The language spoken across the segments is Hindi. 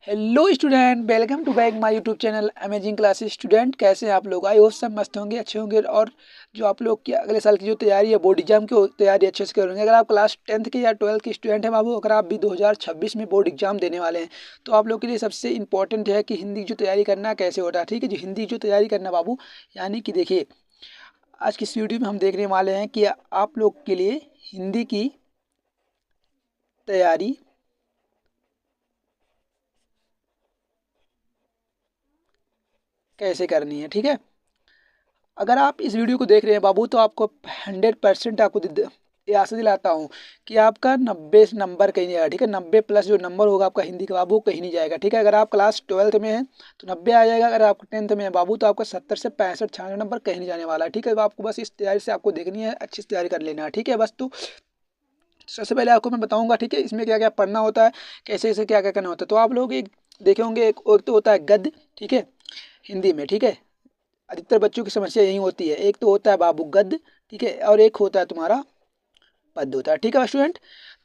Hello student, welcome to back my YouTube channel amazing classes. Student कैसे हैं आप लोग? आई होप सब मस्त होंगे, अच्छे होंगे। और जो आप लोग की अगले साल की जो तैयारी है बोर्ड एग्जाम की, तैयारी अच्छे से करेंगे। अगर आप क्लास 10th के या 12th के स्टूडेंट हैं बाबू, अगर आप भी 2026 में बोर्ड एग्जाम देने वाले हैं तो आप लोग के लिए सबसे इंपॉर्टेंट है कि हिंदी की जो तैयारी करना कैसे होता है। ठीक है जी, हिंदी की जो तैयारी करना बाबू, यानी कि देखिए आज की इस वीडियो में हम देखने वाले हैं कि आप लोग के लिए हिंदी की तैयारी कैसे करनी है। ठीक है, अगर आप इस वीडियो को देख रहे हैं बाबू तो आपको 100% आपको आशा दिलाता हूँ कि आपका 90 नंबर कहीं नहीं आएगा। ठीक है, 90 प्लस जो नंबर होगा आपका हिंदी का बाबू कहीं नहीं जाएगा। ठीक है, अगर आप क्लास 12th में हैं तो 90 आ जाएगा। अगर आप 10th में है बाबू तो आपका 70 से 65 96 नंबर कहीं नहीं जाने वाला है। ठीक है, तो आपको बस इस तैयारी से आपको देखनी है, अच्छी से तैयारी कर लेना है। ठीक है, बस तो सबसे पहले आपको मैं बताऊंगा ठीक है इसमें क्या क्या पढ़ना होता है, कैसे कैसे क्या क्या करना होता है। तो आप लोग एक देखे होंगे, एक तो होता है गद्य। ठीक है, हिंदी में। ठीक है, अधिकतर बच्चों की समस्या यही होती है। एक तो होता है बाबू गद्य, ठीक है, और एक होता है तुम्हारा पद्य होता है। ठीक है स्टूडेंट,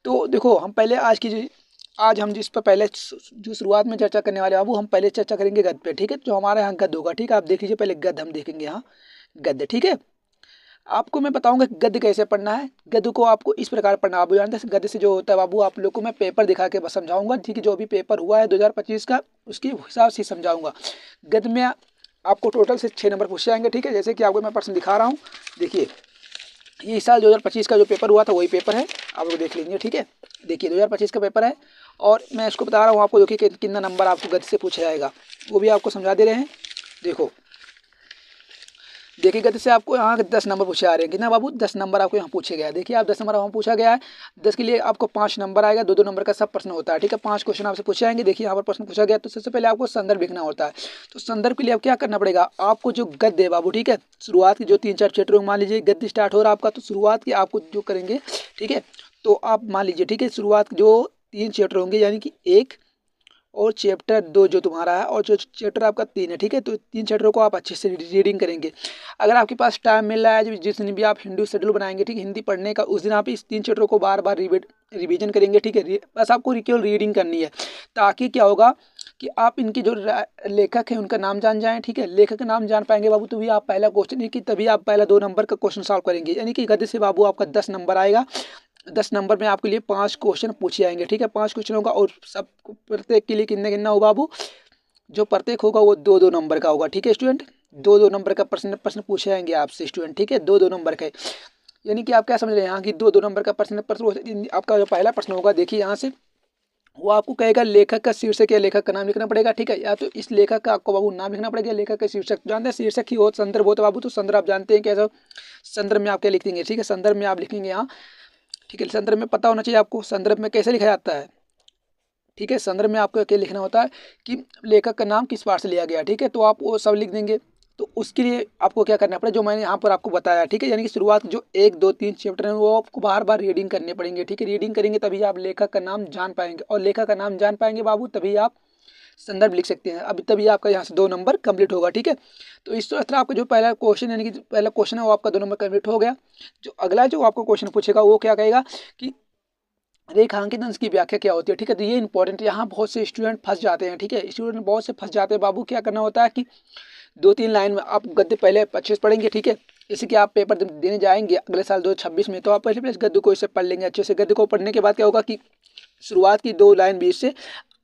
तो देखो हम पहले आज हम जिस पर पहले जो शुरुआत में चर्चा करने वाले बाबू, हम पहले चर्चा करेंगे गद्य पे। ठीक है, जो हमारे यहाँ गद्य होगा। ठीक है, आप देख लीजिए, पहले गद्य हम देखेंगे यहाँ गद्य। ठीक है, आपको मैं बताऊंगा कि गद्य कैसे पढ़ना है। गद्य को आपको इस प्रकार पढ़ना, आप जानते हैं गद्य से जो होता है बाबू, आप लोग को मैं पेपर दिखा के बस समझाऊंगा। ठीक है, जो भी पेपर हुआ है 2025 का उसके हिसाब से समझाऊंगा। गद्य में आपको टोटल से 6 नंबर पूछे जाएंगे। ठीक है, जैसे कि आपको मैं प्रश्न दिखा रहा हूँ, देखिए ये इस साल 2025 का जो पेपर हुआ था वही पेपर है, आप लोग देख लीजिए। ठीक है, देखिए 2025 का पेपर है और मैं इसको बता रहा हूँ आपको, देखिए कितना नंबर आपको गद्य से पूछा जाएगा वो भी आपको समझा दे रहे हैं। देखो देखिए गद्य से आपको यहाँ 10 नंबर पूछे आ रहे हैं। कितना बाबू? 10 नंबर आपको यहाँ पूछे गया है। देखिए आप 10 नंबर वहाँ पूछा गया है। 10 के लिए आपको 5 नंबर आएगा, 2 2 नंबर का सब प्रश्न होता है। ठीक है, 5 क्वेश्चन आपसे पूछे जाएंगे। देखिए यहाँ पर प्रश्न पूछा गया तो सबसे पहले आपको संदर्भ लिखना होता है। तो संदर्भ के लिए अब क्या करना पड़ेगा आपको, जो गद्य है बाबू, ठीक है, शुरुआत की जो 3 4 चैप्टर मान लीजिए गद्य स्टार्ट हो रहा है आपका, तो शुरुआत की आपको जो करेंगे, ठीक है, तो आप मान लीजिए, ठीक है, शुरुआत जो 3 चैप्टर होंगे यानी कि 1 और चैप्टर 2 जो तुम्हारा है, और जो चैप्टर आपका 3 है। ठीक है, तो 3 चैप्टरों को आप अच्छे से रीडिंग करेंगे। अगर आपके पास टाइम मिल रहा है, जिस दिन भी आप हिंदी शेड्यूल बनाएंगे, ठीक है, हिंदी पढ़ने का, उस दिन आप इस 3 चैप्टरों को बार बार रिवीजन करेंगे। ठीक है, बस आपको केवल रीडिंग करनी है, ताकि क्या होगा कि आप इनके जो लेखक हैं उनका नाम जान जाएं। ठीक है, लेखक का नाम जान पाएंगे बाबू तभी आप पहला क्वेश्चन है कि तभी आप पहला 2 नंबर का क्वेश्चन सॉल्व करेंगे। यानी कि गद्य से बाबू आपका 10 नंबर आएगा। 10 नंबर में आपके लिए 5 क्वेश्चन पूछे जाएंगे। ठीक है, 5 क्वेश्चन होगा और सब प्रत्येक के लिए कितना कितना होगा बाबू, जो प्रत्येक होगा वो 2 2 नंबर का होगा। ठीक है स्टूडेंट, 2 2 नंबर का प्रश्न प्रश्न पूछे जाएंगे आपसे स्टूडेंट। ठीक है, 2 2 नंबर का, यानी कि आप क्या समझ रहे हैं यहाँ की 2 2 नंबर का प्रश्न आपका जो पहला प्रश्न होगा, देखिए यहाँ से वो आपको कहेगा लेखक का शीर्षक या लेखक का नाम लिखना पड़ेगा। ठीक है, या तो इस लेखक का आपको बाबू नाम लिखना पड़ेगा, लेखक का शीर्षक जानते हैं, शीर्षक ही हो संदर्भ होता है बाबू। तो संदर्भ आप जानते हैं कैसा, संदर्भ में आप क्या लिख देंगे। ठीक है, संदर्भ में आप लिखेंगे यहाँ, ठीक है, संदर्भ में पता होना चाहिए आपको संदर्भ में कैसे लिखा जाता है। ठीक है, संदर्भ में आपको क्या लिखना होता है कि लेखक का नाम किस पाठ से लिया गया। ठीक है, तो आप वो सब लिख देंगे। तो उसके लिए आपको क्या करना पड़ेगा, जो मैंने यहाँ पर आपको बताया। ठीक है, यानी कि शुरुआत जो 1 2 3 चैप्टर हैं वो आपको बार बार रीडिंग करने पड़ेंगे। ठीक है, रीडिंग करेंगे तभी आप लेखक का नाम जान पाएंगे, और लेखक का नाम जान पाएंगे बाबू तभी आप संदर्भ लिख सकते हैं। अभी तभी आपका यहाँ से 2 नंबर कंप्लीट होगा। ठीक है, तो इस तरह आपका जो पहला क्वेश्चन यानी कि पहला क्वेश्चन है वो आपका 2 नंबर कंप्लीट हो गया। जो अगला जो आपको क्वेश्चन पूछेगा वो क्या कहेगा कि रेखांकित अंश की व्याख्या क्या होती है। ठीक है, तो ये इंपॉर्टेंट, यहाँ बहुत से स्टूडेंट फंस जाते हैं। ठीक है, स्टूडेंट बहुत से फंस जाते हैं बाबू। क्या करना होता है कि 2 3 लाइन में आप गद्य पहले अच्छे से पढ़ेंगे। ठीक है, जैसे कि आप पेपर देने जाएंगे अगले साल 2026 में, तो आप पहले गद्य को इसे पढ़ लेंगे अच्छे से। गद्य को पढ़ने के बाद क्या होगा कि शुरुआत की 2 लाइन बीच से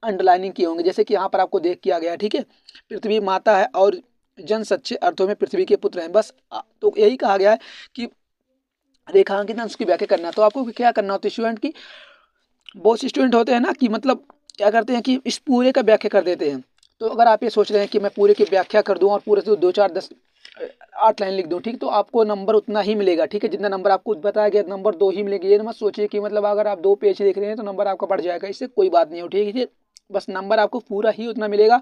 अंडरलाइनिंग किए होंगे, जैसे कि यहाँ पर आपको देख किया गया। ठीक है, पृथ्वी माता है और जन सच्चे अर्थों में पृथ्वी के पुत्र हैं, बस तो यही कहा गया है कि रेखांकित अंश की व्याख्या करना है। तो आपको क्या करना होता है स्टूडेंट की, बहुत से स्टूडेंट होते हैं ना कि मतलब क्या करते हैं कि इस पूरे का व्याख्या कर देते हैं। तो अगर आप ये सोच रहे हैं कि मैं पूरे की व्याख्या कर दूं और पूरे से 2 4 10 8 लाइन लिख दूं, ठीक, तो आपको नंबर उतना ही मिलेगा। ठीक है, जितना नंबर आपको बताया गया नंबर 2 ही मिलेगी। ये मत सोचिए कि मतलब अगर आप 2 पेज देख रहे हैं तो नंबर आपका बढ़ जाएगा, इससे कोई बात नहीं हो। ठीक है, बस नंबर आपको पूरा ही उतना मिलेगा।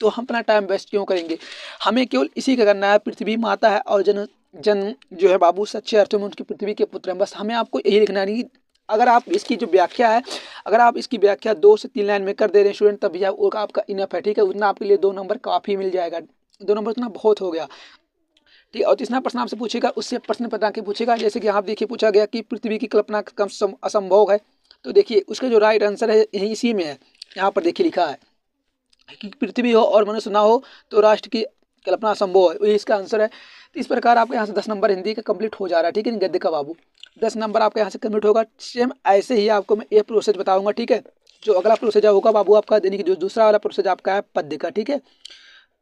तो हम अपना टाइम वेस्ट क्यों करेंगे, हमें केवल इसी का करना है। पृथ्वी माता है और जन जन जो है बाबू सच्चे अर्थों में उनकी पृथ्वी के पुत्र हैं, बस हमें आपको यही लिखना है। अगर आप इसकी जो व्याख्या है, अगर आप इसकी व्याख्या 2 से 3 लाइन में कर दे रहे हैं स्टूडेंट, तभी आपका इनफ है। ठीक है, उतना आपके लिए 2 नंबर काफ़ी मिल जाएगा। 2 नंबर उतना बहुत हो गया। ठीक है, और तीसरा प्रश्न आपसे पूछेगा, उससे प्रश्न बता के पूछेगा। जैसे कि आप देखिए पूछा गया कि पृथ्वी की कल्पना कम असंभव है, तो देखिए उसका जो राइट आंसर है यही इसी में है। यहाँ पर देखिए लिखा है कि पृथ्वी हो और मनुष्य ना हो तो राष्ट्र की कल्पना संभव है, ये इसका आंसर है। तो इस प्रकार आपके यहाँ से 10 नंबर हिंदी का कंप्लीट हो जा रहा है, ठीक है गद्य का बाबू, 10 नंबर आपके यहाँ से कंप्लीट होगा। सेम ऐसे ही आपको मैं ये प्रोसेस बताऊंगा, ठीक है। जो अगला प्रोसेस होगा बाबू आपका, यानी कि जो दूसरा वाला प्रोसेस आपका है पद्य का, ठीक है।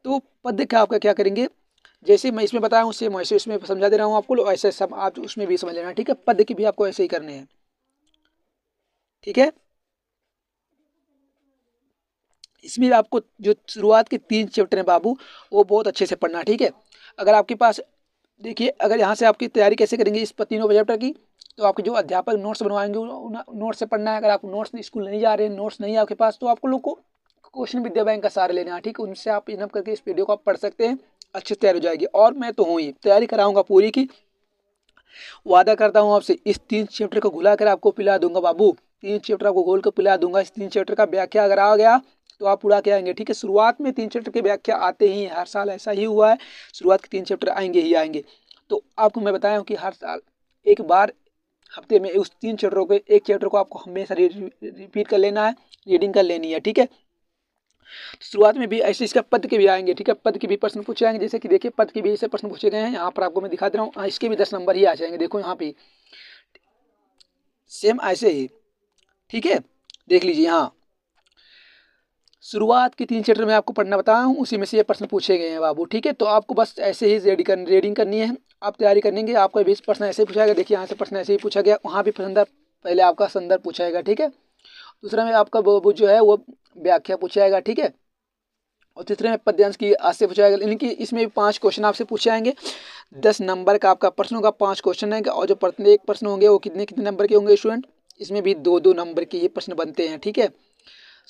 तो पद्य का आपका क्या करेंगे, जैसे मैं इसमें बताया हूँ सेम वैसे इसमें समझा दे रहा हूँ आपको, ऐसे सब आप उसमें भी समझ लेना, ठीक है। पद्य की भी आपको ऐसे ही करने हैं, ठीक है। इसमें आपको जो शुरुआत के 3 चैप्टर हैं बाबू वो बहुत अच्छे से पढ़ना, ठीक है। अगर आपके पास देखिए, अगर यहाँ से आपकी तैयारी कैसे करेंगे इस तीनों चैप्टर की, तो आपके जो अध्यापक नोट्स बनवाएंगे नोट्स से पढ़ना है। अगर आप नोट्स स्कूल नहीं जा रहे हैं, नोट्स नहीं है आपके पास, तो आपको लोग को क्वेश्चन विद्या बैंक का सहारा लेना है, ठीक है। उनसे आप इनअप करके इस वीडियो को आप पढ़ सकते हैं, अच्छे से तैयारी हो जाएगी। और मैं तो हूँ ही तैयारी कराऊंगा पूरी की, वादा करता हूँ आपसे। इस 3 चैप्टर को घुला कर आपको पिला दूंगा बाबू, 3 चैप्टर आपको घोल कर पिला दूंगा। इस 3 चैप्टर का व्याख्या अगर आ गया तो आप उड़ा के आएंगे, ठीक है। शुरुआत में 3 चैप्टर की व्याख्या आते ही, हर साल ऐसा ही हुआ है, शुरुआत के 3 चैप्टर आएंगे ही आएंगे। तो आपको मैं बताया हूँ कि हर साल एक बार हफ्ते में उस 3 चैप्टरों के एक चैप्टर को आपको हमेशा रिपीट कर लेना है, रीडिंग कर लेनी है, ठीक है। शुरुआत में भी ऐसे इसका पद के भी आएंगे, ठीक है। पद के भी प्रश्न पूछे आएंगे, जैसे कि देखिए पद के भी ऐसे प्रश्न पूछे गए हैं, यहाँ पर आपको मैं दिखा दे रहा हूँ। इसके भी 10 नंबर ही आ जाएंगे, देखो यहाँ पे सेम ऐसे ही, ठीक है। देख लीजिए यहाँ शुरुआत की 3 चैप्टर में आपको पढ़ना बताया हूँ, उसी में से ये प्रश्न पूछे गए हैं बाबू, ठीक है। तो आपको बस ऐसे ही रीडिंग करनी है, आप तैयारी करेंगे। आपका 20 प्रश्न ऐसे ही पूछा गया, देखिए यहाँ से प्रश्न ऐसे ही पूछा गया, वहाँ भी संदर्भ पहले आपका संदर्भ पूछा जाएगा, ठीक है। दूसरा में आपका वो जो है वो व्याख्या पूछा जाएगा, ठीक है। और तीसरे में पद्यांश की आज से पूछा जाएगा, यानी कि इसमें भी 5 क्वेश्चन आपसे पूछे आएंगे। 10 नंबर का आपका प्रश्न होगा, 5 क्वेश्चन आएंगे। और जो प्रत्येक प्रश्न होंगे वो कितने कितने नंबर के होंगे स्टूडेंट, इसमें भी 2-2 नंबर के ये प्रश्न बनते हैं, ठीक है।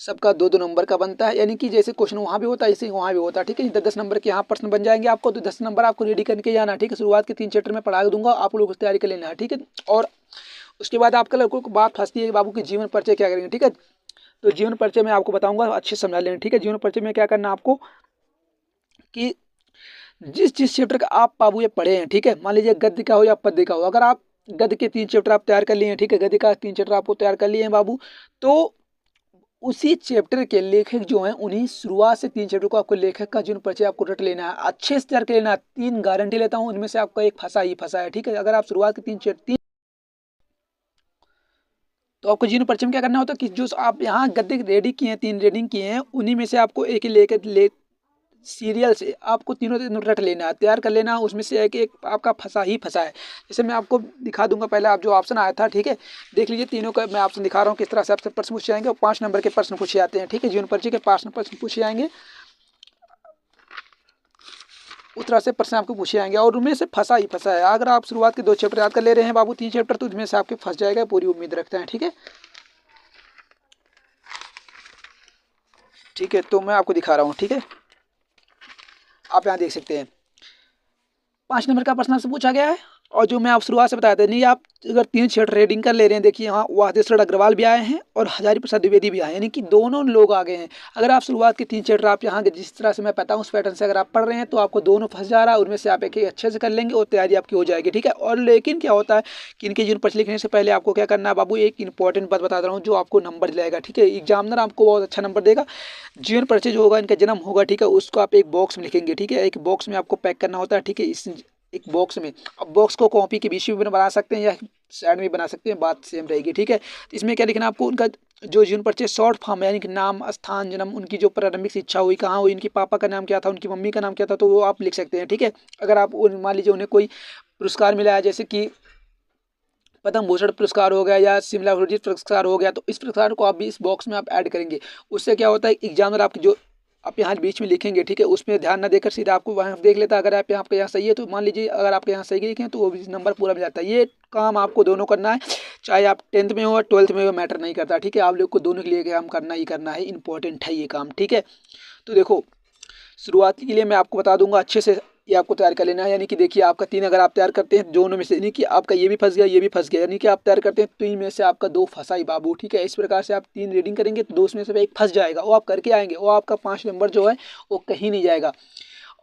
सबका 2-2 नंबर का बनता है, यानी कि जैसे क्वेश्चन वहाँ भी होता है ऐसे वहाँ भी होता है, ठीक है। 10 नंबर के यहाँ प्रश्न बन जाएंगे आपको, तो 10 नंबर आपको रेडी करके जाना, ठीक है। शुरुआत के 3 चैप्टर में पढ़ा दूंगा, आप लोग तैयारी कर लेना है, ठीक है। और उसके बाद आपका लड़कों को बात फंसती है कि बाबू की जीवन परिचय क्या करेंगे, ठीक है। तो जीवन परिचय में आपको बताऊंगा, अच्छे समझा लेना, ठीक है। जीवन परिचय में क्या करना आपको कि जिस चैप्टर का आप बाबू ये पढ़े हैं, ठीक है। मान लीजिए गद्य का हो या पद्य का हो, अगर आप गद्य के 3 चैप्टर आप तैयार कर लिए हैं, ठीक है, गद्य का 3 चैप्टर आपको तैयार कर लिए हैं बाबू, तो उसी चैप्टर के लेखक जो हैं उन्हीं शुरुआत से 3 चैप्टर को आपको लेखक का जीवन परिचय आपको रट लेना है, अच्छे से तैयार कर लेना है। 3 गारंटी लेता हूँ उनमें से आपका एक फंसा ही फंसा है, ठीक है। अगर आप शुरुआत के 3 चैप्टर, तो आपको जीवन परिचय में क्या करना होता है कि जो आप यहाँ गद्य रेडी किए हैं, 3 रीडिंग किए हैं, उन्हीं में से आपको एक ही लेकर सीरियल से आपको तीनों रट लेना है, तैयार कर लेना है। उसमें से एक आपका फंसा ही फंसा है। जैसे मैं आपको दिखा दूंगा, पहले आप जो ऑप्शन आया था, ठीक है, देख लीजिए। तीनों का मैं ऑप्शन दिखा रहा हूँ किस तरह से आपसे प्रश्न पूछे जाएंगे, और 5 नंबर के प्रश्न पूछे जाते हैं, ठीक है। जीवन परिचय के 5 प्रश्न पूछे जाएंगे, उस तरह से प्रश्न आपको पूछे जाएंगे, और उनमें से फंसा ही फंसा है। अगर आप शुरुआत के 2 चैप्टर याद कर ले रहे हैं बाबू, 3 चैप्टर, तो उसमें से आपके फंस जाएगा, पूरी उम्मीद रखते हैं, ठीक है। ठीक है, तो मैं आपको दिखा रहा हूँ, ठीक है। आप यहाँ देख सकते हैं 5 नंबर का प्रश्न आपसे पूछा गया है, और जो मैं आप शुरुआत से बताया था, नहीं आप अगर 3 चैप्टर रीडिंग कर ले रहे हैं, देखिए यहाँ वादेश्वर अग्रवाल भी आए हैं और हजारी प्रसाद द्विवेदी भी आए हैं, यानी कि दोनों लोग आ गए हैं। अगर आप शुरुआत के 3 चैप्टर आप यहाँ जिस तरह से मैं पता हूँ उस पैटर्न से अगर आप पढ़ रहे हैं, तो आपको दोनों फंस जा रहा है, उनमें से आप एक अच्छे से कर लेंगे और तैयारी आपकी हो जाएगी, ठीक है। और लेकिन क्या होता है कि इनके जीवन परिचय लिखने से पहले आपको क्या करना है बाबू, एक इंपॉर्टेंट बात बता रहा हूँ जो आपको नंबर दिलाएगा, ठीक है। एग्जामिनर आपको बहुत अच्छा नंबर देगा। जीवन परिचय जो होगा, इनका जन्म होगा, ठीक है, उसको आप एक बॉक्स में लिखेंगे, ठीक है। एक बॉक्स में आपको पैक करना होता है, ठीक है। इस एक बॉक्स में, अब बॉक्स को कॉपी के बीच में बना सकते हैं या साइड में बना सकते हैं, बात सेम रहेगी, ठीक है। तो इसमें क्या लिखना आपको, उनका जो जीवन परिचय शॉर्ट फॉर्म है, यानी कि नाम, स्थान, जन्म, उनकी जो प्रारंभिक शिक्षा हुई कहाँ हुई, इनके पापा का नाम क्या था, उनकी मम्मी का नाम क्या था, तो वो आप लिख सकते हैं, ठीक है। अगर आप मान लीजिए उन्हें कोई पुरस्कार मिला है, जैसे कि पद्म भूषण पुरस्कार हो गया या शिमला पुरस्कार हो गया, तो इस पुरस्कार को आप भी इस बॉक्स में आप ऐड करेंगे। उससे क्या होता है, एग्जामिनर आपकी जो आप यहाँ बीच में लिखेंगे, ठीक है, उसमें ध्यान न देकर सीधा आपको वहाँ देख लेता है। अगर आप आपके यहाँ सही है तो मान लीजिए, अगर आपके यहाँ सही लिखें तो वो भी नंबर पूरा मिल जाता है। ये काम आपको दोनों करना है, चाहे आप 10th में हो 12th में हो, मैटर नहीं करता, ठीक है। आप लोग को दोनों के लिए काम करना ही करना है, इंपॉर्टेंट है ये काम, ठीक है। तो देखो शुरुआती के लिए मैं आपको बता दूंगा, अच्छे से ये आपको तैयार कर लेना है। यानी कि देखिए आपका 3 अगर आप तैयार करते हैं दोनों में से, यानी कि आपका ये भी फंस गया, ये भी फंस गया, यानी कि आप तैयार करते हैं 3 में से आपका 2 फंसा ही बाबू, ठीक है। इस प्रकार से आप 3 रीडिंग करेंगे तो 2 में से एक फंस जाएगा, वो आप करके आएंगे, वो आपका 5 नंबर जो है वो कहीं नहीं जाएगा।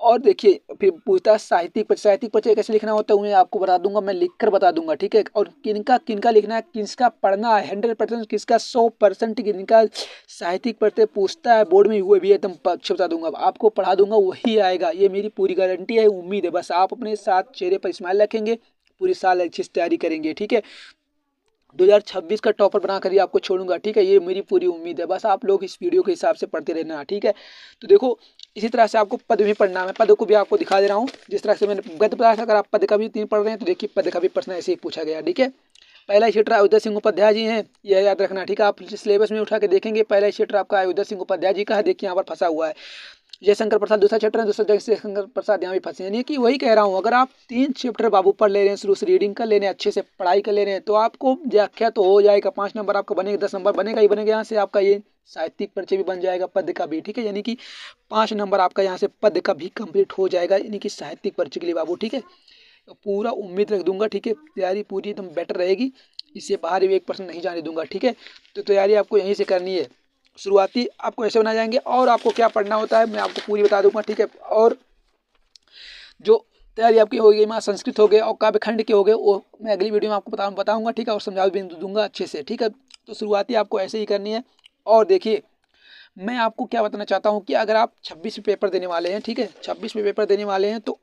और देखिए फिर पूछता है साहित्यिक परिचय। साहित्यिक परिचय कैसे लिखना होता है मैं आपको बता दूंगा, मैं लिख कर बता दूंगा, ठीक है। और किनका किनका लिखना है, किसका पढ़ना है 100%, किसका 100% किनका साहित्यिक परिचय पूछता है बोर्ड में, वो भी एकदम पक्ष बता दूंगा, आपको पढ़ा दूंगा, वही आएगा, ये मेरी पूरी गारंटी है, उम्मीद है। बस आप अपने साथ चेहरे पर स्माइल रखेंगे, पूरी साल अच्छी से तैयारी करेंगे, ठीक है। 2026 का टॉपर बनाकर ही आपको छोड़ूंगा, ठीक है, ये मेरी पूरी उम्मीद है। बस आप लोग इस वीडियो के हिसाब से पढ़ते रहना, ठीक है। तो देखो इसी तरह से आपको पद भी पढ़ना है, मैं पद को भी आपको दिखा दे रहा हूँ। जिस तरह से मैंने गद्य बताया था, अगर आप पद का भी 3 पढ़ रहे हैं तो देखिए पद का भी प्रश्न ऐसे ही पूछा गया, ठीक है। पहला चैप्टर अयोध्या सिंह उपाध्याय जी हैं, यह याद रखना, ठीक है। आप सिलेबस में उठा के देखेंगे, पहला चैप्टर आपका अयोध्या सिंह उपाध्याय जी का है, देखिए यहाँ पर फंसा हुआ है। जयशंकर प्रसाद दूसरा चैप्टर है, दूसरा जयशंकर प्रसाद यहाँ भी फंसे, यानी कि वही कह रहा हूँ, अगर आप 3 चैप्टर बाबू पढ़ ले रहे हैं, शुरू से रीडिंग कर ले रहे हैं, अच्छे से पढ़ाई कर ले रहे हैं, तो आपको व्याख्या तो हो जाएगा, 5 नंबर आपका बनेगा, 10 नंबर बनेगा ही बनेगा। यहाँ से आपका ये साहित्यिक परिचय भी बन जाएगा, पद का भी, ठीक है, यानी कि 5 नंबर आपका यहाँ से पद का भी कंप्लीट हो जाएगा, यानी कि साहित्यिक परिचय के लिए बाबू, ठीक है। तो पूरा उम्मीद रख दूंगा, ठीक है, तैयारी पूरी एकदम बेटर रहेगी, इससे बाहर भी 1% नहीं जाने दूंगा, ठीक है। तो तैयारी आपको यहीं से करनी है, शुरुआती आपको ऐसे बनाए जाएंगे, और आपको क्या पढ़ना होता है मैं आपको पूरी बता दूंगा, ठीक है। और जो तैयारी आपकी हो गई, मैं संस्कृत हो गए और काव्य खंड के हो गए, वो मैं अगली वीडियो में आपको बताऊंगा, ठीक है, और समझा भी दूंगा अच्छे से, ठीक है। तो शुरुआती आपको ऐसे ही करनी है। और देखिए मैं आपको क्या बताना चाहता हूँ कि अगर आप 26 में पेपर देने वाले हैं, ठीक है, 26 में पेपर देने वाले हैं, तो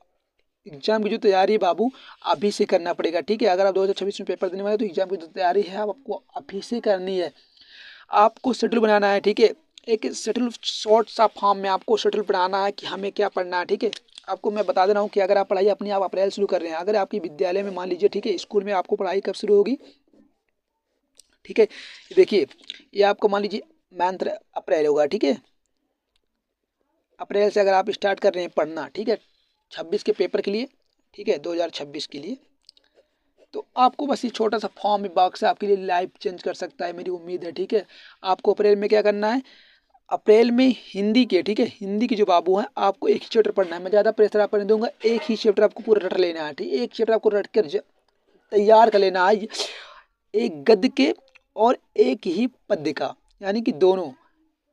एग्जाम की जो तैयारी है बाबू अभी से करना पड़ेगा, ठीक है। अगर आप 2026 में पेपर देने वाले हैं तो एग्जाम की जो तैयारी है आपको अभी से करनी है, आपको शेड्यूल बनाना है, ठीक है। एक शेड्यूल शॉर्ट सा फॉर्म में आपको शेड्यूल बनाना है कि हमें क्या पढ़ना है, ठीक है। आपको मैं बता दे रहा हूँ कि अगर आप पढ़ाई अपनी आप अप्रैल शुरू कर रहे हैं, अगर आपकी विद्यालय में मान लीजिए, ठीक है, स्कूल में आपको पढ़ाई कब शुरू होगी, ठीक है, देखिए ये आपको मान लीजिए मंथ अप्रैल होगा, ठीक है। अप्रैल से अगर आप स्टार्ट कर रहे हैं पढ़ना, ठीक है, 26 के पेपर के लिए, ठीक है, 2026 के लिए, तो आपको बस ये छोटा सा फॉर्म बॉक्स है, आपके लिए लाइफ चेंज कर सकता है, मेरी उम्मीद है, ठीक है। आपको अप्रैल में क्या करना है, अप्रैल में हिंदी के, ठीक है, हिंदी के जो बाबू हैं आपको एक ही चैप्टर पढ़ना है, मैं ज़्यादा प्रेशर आप नहीं दूंगा, एक ही चैप्टर आपको पूरा रट लेना है, ठीक है, एक चैप्टर आपको रट कर तैयार कर लेना है, एक गद्य के और एक ही पद्य का, यानी कि दोनों,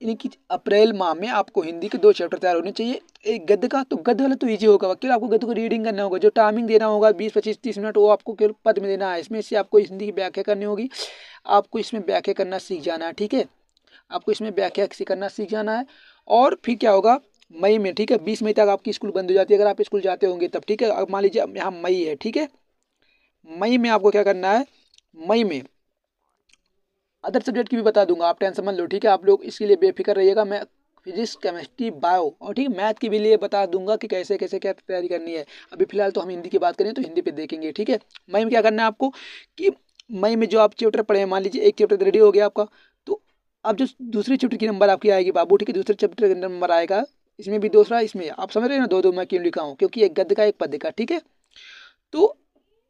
यानी कि अप्रैल माह में आपको हिंदी के 2 चैप्टर तैयार होने चाहिए, एक गद्य का, तो गद्य वाला तो इजी होगा, केवल आपको गद्य को रीडिंग करना होगा, जो टाइमिंग देना होगा 20 25 30 मिनट, वो आपको केवल पद में देना है, इसमें से आपको हिंदी की व्याख्या करनी होगी, आपको इसमें व्याख्या करना सीख जाना है, ठीक है, आपको इसमें व्याख्या करना सीख जाना है। और फिर क्या होगा मई में, ठीक है, 20 मई तक आपकी स्कूल बंद हो जाती है, अगर आप स्कूल जाते होंगे तब, ठीक है। अब मान लीजिए यहाँ मई है, ठीक है, मई में आपको क्या करना है, मई में अदर सब्जेक्ट की भी बता दूंगा, आप टेंशन मत लो, ठीक है, आप लोग इसके लिए बेफिक्र रहिएगा, मैं फिजिक्स केमिस्ट्री बायो और ठीक है मैथ के भी लिए बता दूंगा कि कैसे कैसे क्या तैयारी करनी है। अभी फिलहाल तो हम हिंदी की बात करें तो हिंदी पे देखेंगे, ठीक है। मई में क्या करना है आपको कि मई में जो आप चैप्टर पढ़े हैं, मान लीजिए एक चैप्टर रेडी हो गया आपका, तो अब जो दूसरी चैप्टर की नंबर आपकी आएगी बाबू, ठीक है, दूसरे चैप्टर का नंबर आएगा, इसमें भी दूसरा, इसमें आप समझ रहे हैं ना, दो दो मैं क्यों लिखा हूँ, क्योंकि एक गद्य का एक पद्य का, ठीक है। तो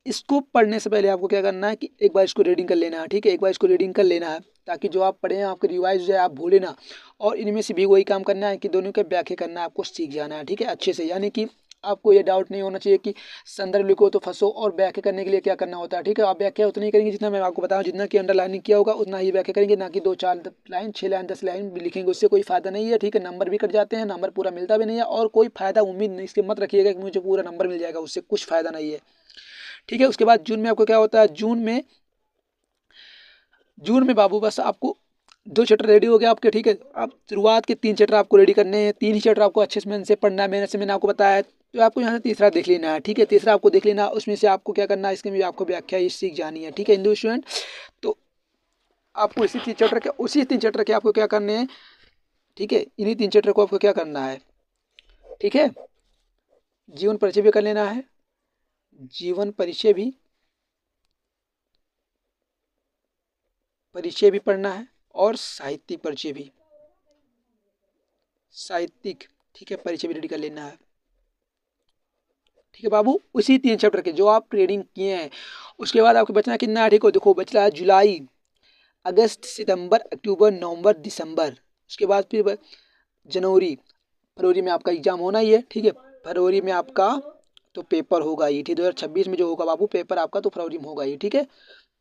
इसको पढ़ने से पहले आपको क्या करना है कि एक बार इसको रीडिंग कर लेना है, ठीक है, एक बार इसको रीडिंग कर लेना है, ताकि जो आप पढ़े हैं आपके रिवाइज हो जाए, आप भूले ना। और इनमें से भी वही काम करना है कि दोनों के व्याख्या करना है, आपको सीख जाना है, ठीक है, अच्छे से, यानी कि आपको ये डाउट नहीं होना चाहिए कि संदर्भ लिखो तो फंसो, और व्याख्या करने के लिए क्या करना होता है, ठीक है। आप व्याख्या उतनी करेंगे जितना मैं आपको बताऊँ, जितना कि अंडरलाइनिंग किया होगा उतना ही व्याख्या करेंगे, ना कि 2 4 लाइन 6 लाइन 10 लाइन भी लिखेंगे, उससे कोई फायदा नहीं है, ठीक है। नंबर भी कट जाते हैं, नंबर पूरा मिलता भी नहीं है, और कोई फायदा उम्मीद नहीं, इसके मत रखिएगा कि मुझे पूरा नंबर मिल जाएगा, उससे कुछ फायदा नहीं है, ठीक है। उसके बाद जून में आपको क्या होता है, जून में बाबू बस आपको 2 चैप्टर रेडी हो गया आपके, ठीक है। आप शुरुआत के 3 चैप्टर आपको रेडी करने हैं, 3 ही चैप्टर आपको अच्छे से पढ़ना है, मैंने आपको बताया है, तो आपको यहाँ से तीसरा देख लेना है, ठीक है, तीसरा आपको देख लेना है, उसमें से आपको क्या करना है, इसके भी आपको व्याख्या ही सीख जानी है, ठीक है हिंदू स्टूडेंट। तो आपको उसी 3 चैप्टर के आपको क्या करने हैं, ठीक है, इन्हीं 3 चैप्टर को आपको क्या करना है, ठीक है, जीवन परिचय भी कर लेना है, जीवन परिचय भी पढ़ना है, और साहित्यिक परिचय भी, ठीक है, परिचय भी रेडी कर लेना है, ठीक है बाबू, उसी 3 चैप्टर के जो आप रीडिंग किए हैं। उसके बाद आपको बचना कितना है, ठीक हो, देखो बच रहा है जुलाई, अगस्त, सितंबर, अक्टूबर, नवंबर, दिसंबर, उसके बाद फिर जनवरी, फरवरी में आपका एग्जाम होना ही है, ठीक है, फरवरी में आपका तो पेपर होगा ही, ठीक, 2026 में जो होगा बाबू पेपर आपका तो फरवरी में होगा ही, ठीक है।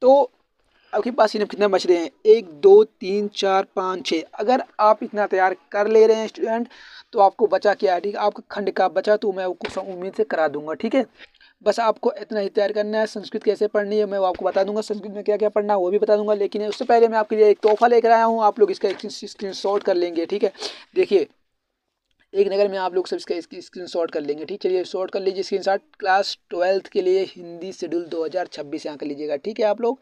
तो आपके पास इन्हें कितने बच रहे हैं, 1 2 3 4 5 6। अगर आप इतना तैयार कर ले रहे हैं स्टूडेंट तो आपको बचा क्या है, ठीक है, आपका खंड का बचा तो मैं आपको उम्मीद से करा दूंगा, ठीक है। बस आपको इतना ही तैयार करना है। संस्कृत कैसे पढ़नी है मैं वो आपको बता दूंगा, संस्कृत में क्या क्या पढ़ना है वो भी बता दूंगा, लेकिन उससे पहले मैं आपके लिए एक तोहफा लेकर आया हूँ, आप लोग इसका स्क्रीनशॉट कर लेंगे, ठीक है। देखिए एक नगर में आप लोग सब इसकी स्क्रीनशॉट कर लेंगे, ठीक। चलिए शॉट कर लीजिए स्क्रीनशॉट। क्लास 12th के लिए हिंदी शेड्यूल 2026 यहाँ कर लीजिएगा, ठीक है। आप लोग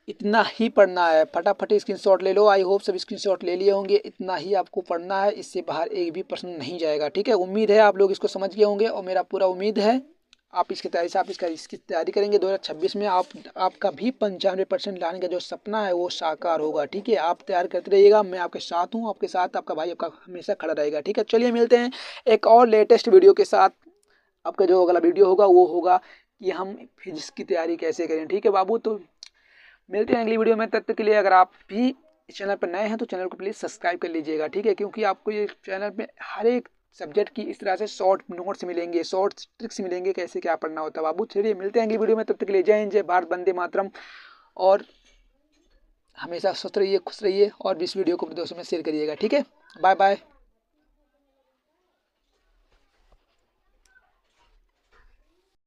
इतना ही पढ़ना है, फटाफट स्क्रीनशॉट ले लो। आई होप सब स्क्रीनशॉट ले लिए होंगे। इतना ही आपको पढ़ना है, इससे बाहर एक भी प्रश्न नहीं जाएगा, ठीक है। उम्मीद है आप लोग इसको समझ गए होंगे और मेरा पूरा उम्मीद है आप इसकी तैयारी से आप इसकी तैयारी करेंगे। 2026 में आपका भी 95% लाने का जो सपना है वो साकार होगा, ठीक है। आप तैयार करते रहिएगा, मैं आपके साथ हूँ, आपके साथ आपका भाई आपका हमेशा खड़ा रहेगा, ठीक है। चलिए मिलते हैं एक और लेटेस्ट वीडियो के साथ। आपका जो अगला वीडियो होगा वो होगा कि हम फिजिक्स की तैयारी कैसे करें, ठीक है बाबू। तो मिलते हैं अगली वीडियो में, तब तक के लिए अगर आप भी इस चैनल पर नए हैं तो चैनल को प्लीज़ सब्सक्राइब कर लीजिएगा, ठीक है। क्योंकि आपको ये चैनल में हर एक सब्जेक्ट की इस तरह से शॉर्ट नोट्स मिलेंगे, शॉर्ट ट्रिक्स मिलेंगे कैसे क्या पढ़ना होता है बाबू। चलिए मिलते हैं अगली वीडियो में, तब तक के लिए जय हिंद, जय भारत, वंदे मातरम। और हमेशा स्वस्थ रहिए, खुश रहिए और इस वीडियो को अपने दोस्तों में शेयर करिएगा, ठीक है। Bye bye.